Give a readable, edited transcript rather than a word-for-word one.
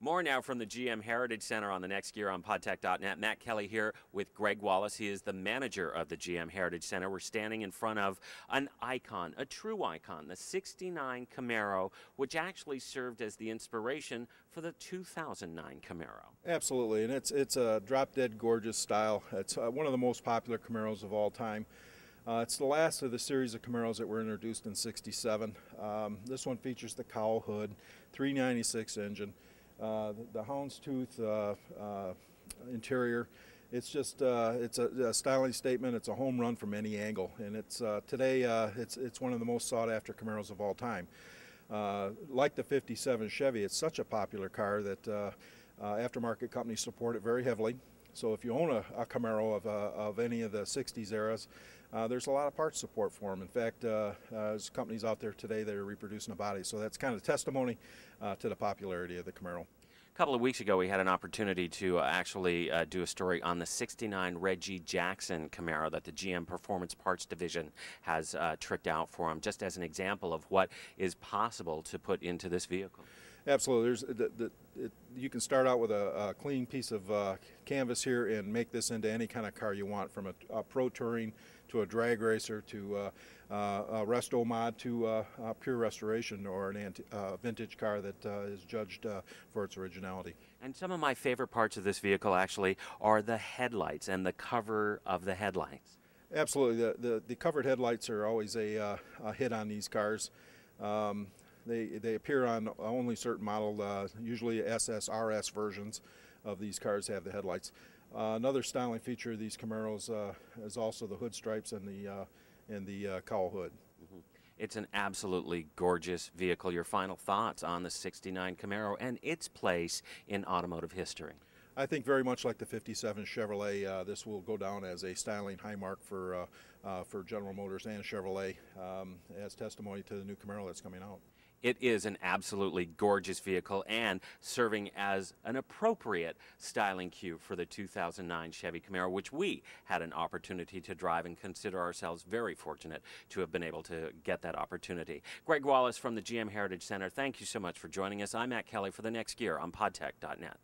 More now from the GM Heritage Center on the next gear on podtech.net. Matt Kelly here with Greg Wallace. He is the manager of the GM Heritage Center. We're standing in front of an icon, a true icon, the 69 Camaro, which actually served as the inspiration for the 2009 Camaro. Absolutely, and it's a drop-dead gorgeous style. It's one of the most popular Camaros of all time. It's the last of the series of Camaros that were introduced in '67. This one features the cowl hood, 396 engine. The houndstooth interior. It's just it's a styling statement. It's a home run from any angle, and it's today it's one of the most sought after Camaros of all time. Like the '57 Chevy, it's such a popular car that aftermarket companies support it very heavily. So if you own a Camaro of any of the '60s eras, there's a lot of parts support for them. In fact, there's companies out there today that are reproducing the body. So that's kind of testimony to the popularity of the Camaro. A couple of weeks ago, we had an opportunity to actually do a story on the '69 Reggie Jackson Camaro that the GM Performance Parts Division has tricked out for him, just as an example of what is possible to put into this vehicle. Absolutely. You can start out with a clean piece of canvas here and make this into any kind of car you want, from a pro touring to a drag racer to a resto mod to a pure restoration or an vintage car that is judged for its originality. And some of my favorite parts of this vehicle actually are the headlights and the cover of the headlights. Absolutely. The covered headlights are always a hit on these cars. They appear on only certain model, usually SS, RS versions of these cars have the headlights. Another styling feature of these Camaros is also the hood stripes and the cowl hood. Mm-hmm. It's an absolutely gorgeous vehicle. Your final thoughts on the '69 Camaro and its place in automotive history? I think very much like the '57 Chevrolet, this will go down as a styling high mark for General Motors and Chevrolet as testimony to the new Camaro that's coming out. It is an absolutely gorgeous vehicle and serving as an appropriate styling cue for the 2009 Chevy Camaro, which we had an opportunity to drive and consider ourselves very fortunate to have been able to get that opportunity. Greg Wallace from the GM Heritage Center, thank you so much for joining us. I'm Matt Kelly for the next gear on podtech.net.